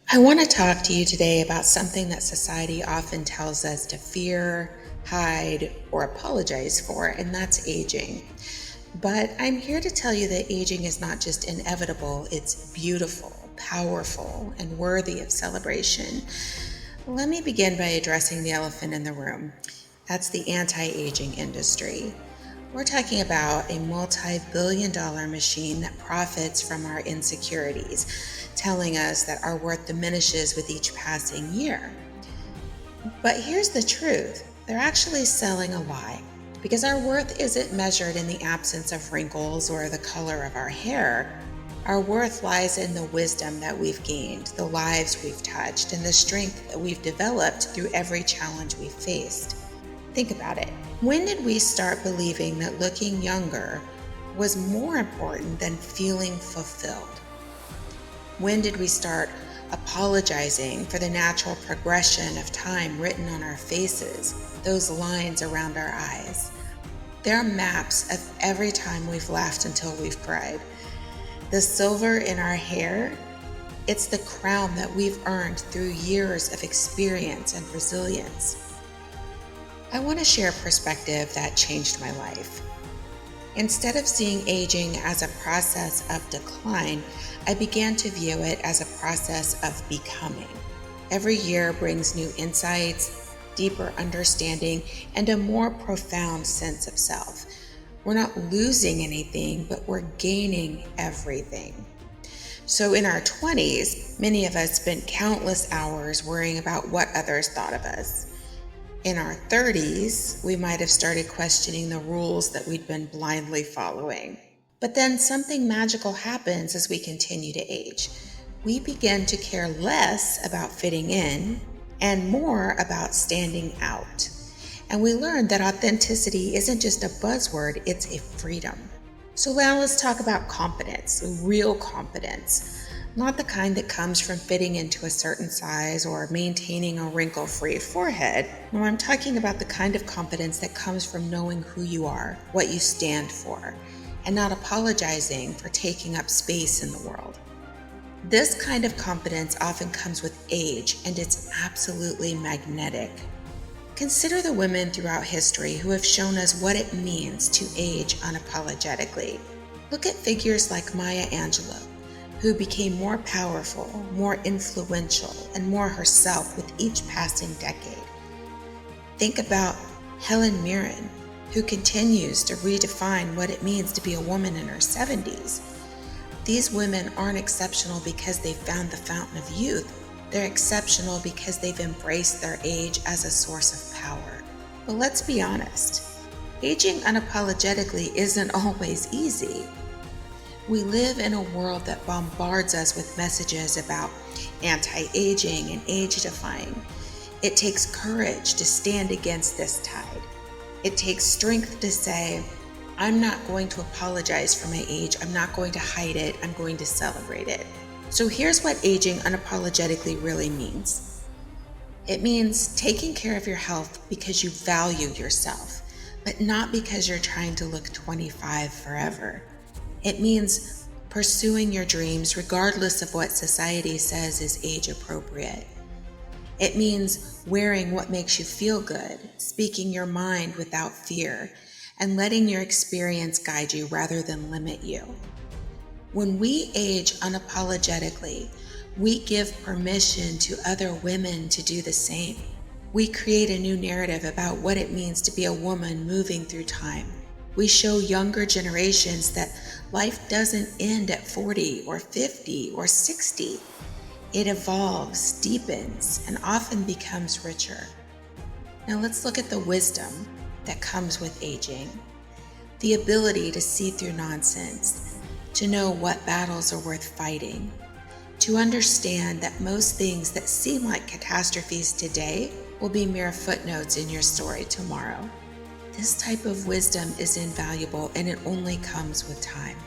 I want to talk to you today about something that society often tells us to fear, hide, or apologize for, and that's aging. But I'm here to tell you that aging is not just inevitable, it's beautiful, powerful, and worthy of celebration. Let me begin by addressing the elephant in the room. That's the anti-aging industry. We're talking about a multi-billion-dollar machine that profits from our insecurities, telling us that our worth diminishes with each passing year. But here's the truth. They're actually selling a lie. Because our worth isn't measured in the absence of wrinkles or the color of our hair. Our worth lies in the wisdom that we've gained, the lives we've touched, and the strength that we've developed through every challenge we've faced. Think about it. When did we start believing that looking younger was more important than feeling fulfilled? When did we start apologizing for the natural progression of time written on our faces, those lines around our eyes? There are maps of every time we've laughed until we've cried. The silver in our hair, it's the crown that we've earned through years of experience and resilience. I want to share a perspective that changed my life. Instead of seeing aging as a process of decline, I began to view it as a process of becoming. Every year brings new insights, deeper understanding, and a more profound sense of self. We're not losing anything, but we're gaining everything. So in our 20s, many of us spent countless hours worrying about what others thought of us. In our 30s, we might have started questioning the rules that we'd been blindly following. But then something magical happens as we continue to age. We begin to care less about fitting in and more about standing out. And we learn that authenticity isn't just a buzzword, it's a freedom. So now let's talk about confidence, real confidence. Not the kind that comes from fitting into a certain size or maintaining a wrinkle-free forehead. No, I'm talking about the kind of confidence that comes from knowing who you are, what you stand for, and not apologizing for taking up space in the world. This kind of confidence often comes with age, and it's absolutely magnetic. Consider the women throughout history who have shown us what it means to age unapologetically. Look at figures like Maya Angelou, who became more powerful, more influential, and more herself with each passing decade. Think about Helen Mirren, who continues to redefine what it means to be a woman in her 70s. These women aren't exceptional because they found the fountain of youth. They're exceptional because they've embraced their age as a source of power. But let's be honest, aging unapologetically isn't always easy. We live in a world that bombards us with messages about anti-aging and age-defying. It takes courage to stand against this tide. It takes strength to say, I'm not going to apologize for my age. I'm not going to hide it. I'm going to celebrate it. So here's what aging unapologetically really means. It means taking care of your health because you value yourself, but not because you're trying to look 25 forever. It means pursuing your dreams regardless of what society says is age appropriate. It means wearing what makes you feel good, speaking your mind without fear, and letting your experience guide you rather than limit you. When we age unapologetically, we give permission to other women to do the same. We create a new narrative about what it means to be a woman moving through time. We show younger generations that life doesn't end at 40 or 50 or 60. It evolves, deepens, and often becomes richer. Now let's look at the wisdom that comes with aging. The ability to see through nonsense, to know what battles are worth fighting, to understand that most things that seem like catastrophes today will be mere footnotes in your story tomorrow. This type of wisdom is invaluable, and it only comes with time.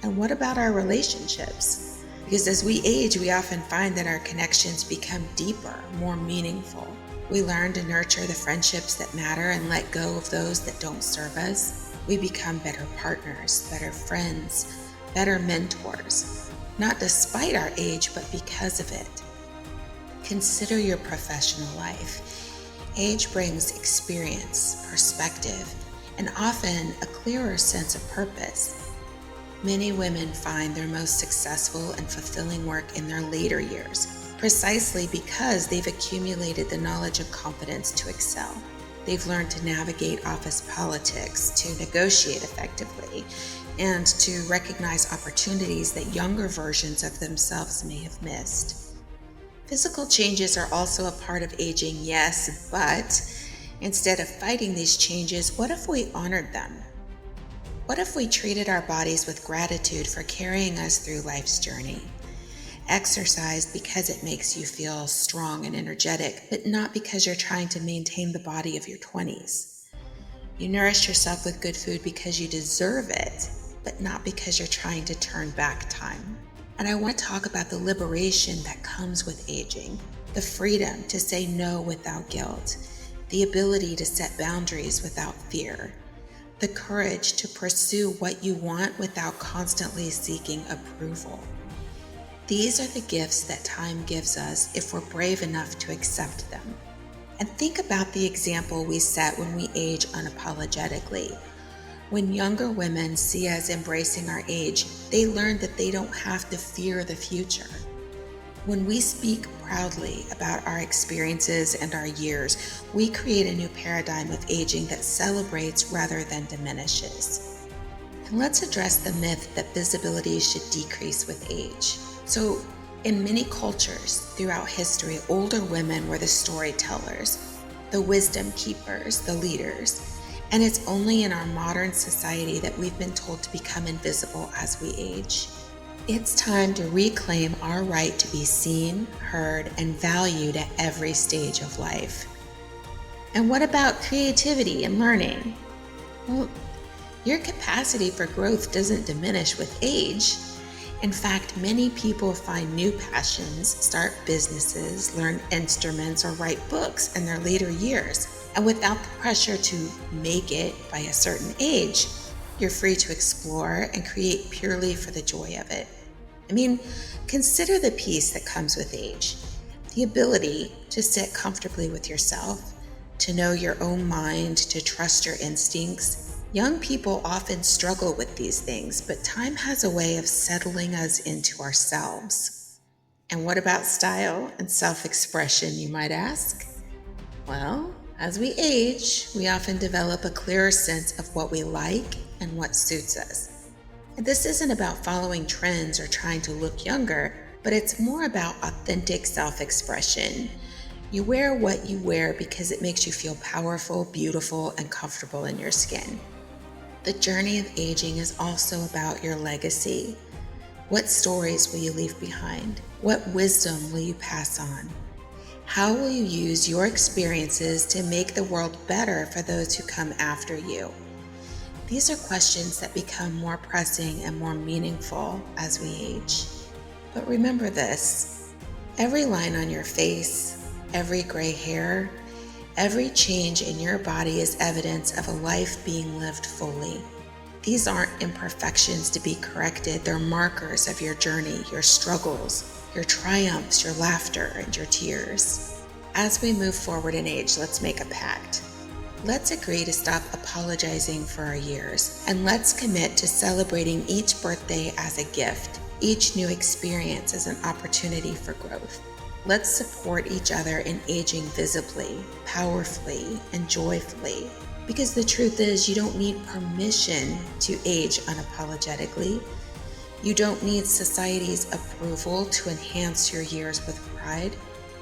And what about our relationships? Because as we age, we often find that our connections become deeper, more meaningful. We learn to nurture the friendships that matter and let go of those that don't serve us. We become better partners, better friends, better mentors. not despite our age, but because of it. Consider your professional life. Age brings experience, perspective, and often a clearer sense of purpose. Many women find their most successful and fulfilling work in their later years, precisely because they've accumulated the knowledge and confidence to excel. They've learned to navigate office politics, to negotiate effectively, and to recognize opportunities that younger versions of themselves may have missed. Physical changes are also a part of aging, yes, but instead of fighting these changes, what if we honored them? What if we treated our bodies with gratitude for carrying us through life's journey? Exercise because it makes you feel strong and energetic, but not because you're trying to maintain the body of your 20s. You nourish yourself with good food because you deserve it, but not because you're trying to turn back time. And I want to talk about the liberation that comes with aging, the freedom to say no without guilt, the ability to set boundaries without fear, the courage to pursue what you want without constantly seeking approval. These are the gifts that time gives us if we're brave enough to accept them. And think about the example we set when we age unapologetically. When younger women see us embracing our age, they learn that they don't have to fear the future. When we speak proudly about our experiences and our years, we create a new paradigm of aging that celebrates rather than diminishes. And let's address the myth that visibility should decrease with age. So, in many cultures throughout history, older women were the storytellers, the wisdom keepers, the leaders. And it's only in our modern society that we've been told to become invisible as we age. It's time to reclaim our right to be seen, heard, and valued at every stage of life. And what about creativity and learning? Well, your capacity for growth doesn't diminish with age. In fact, many people find new passions, start businesses, learn instruments, or write books in their later years. And without the pressure to make it by a certain age, you're free to explore and create purely for the joy of it. I mean, consider the peace that comes with age. The ability to sit comfortably with yourself, to know your own mind, to trust your instincts. Young people often struggle with these things, but time has a way of settling us into ourselves. And what about style and self-expression, you might ask? Well, as we age, we often develop a clearer sense of what we like and what suits us. And this isn't about following trends or trying to look younger, but it's more about authentic self-expression. You wear what you wear because it makes you feel powerful, beautiful, and comfortable in your skin. The journey of aging is also about your legacy. What stories will you leave behind? What wisdom will you pass on? How will you use your experiences to make the world better for those who come after you? These are questions that become more pressing and more meaningful as we age. But remember this, every line on your face, every gray hair, every change in your body is evidence of a life being lived fully. These aren't imperfections to be corrected, they're markers of your journey, your struggles, your triumphs, your laughter, and your tears. As we move forward in age, let's make a pact. Let's agree to stop apologizing for our years, and let's commit to celebrating each birthday as a gift, each new experience as an opportunity for growth. Let's support each other in aging visibly, powerfully, and joyfully. Because the truth is, you don't need permission to age unapologetically. You don't need society's approval to enhance your years with pride.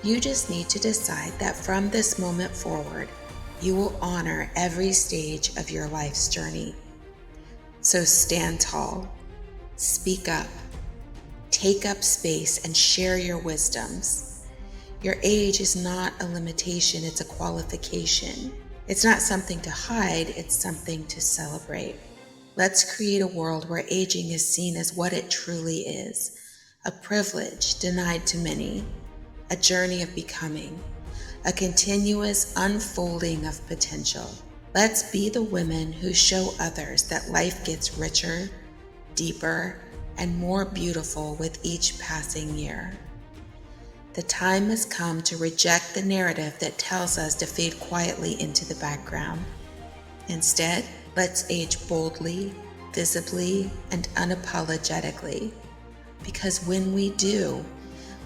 You just need to decide that from this moment forward, you will honor every stage of your life's journey. So stand tall, speak up, take up space, and share your wisdoms. Your age is not a limitation, it's a qualification. It's not something to hide, it's something to celebrate. Let's create a world where aging is seen as what it truly is, a privilege denied to many, a journey of becoming, a continuous unfolding of potential. Let's be the women who show others that life gets richer, deeper, and more beautiful with each passing year. The time has come to reject the narrative that tells us to fade quietly into the background. Instead, let's age boldly, visibly, and unapologetically. Because when we do,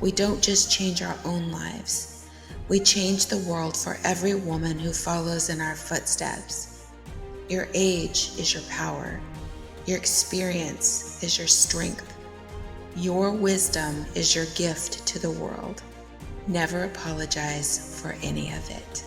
we don't just change our own lives. We change the world for every woman who follows in our footsteps. Your age is your power. Your experience is your strength. Your wisdom is your gift to the world. Never apologize for any of it.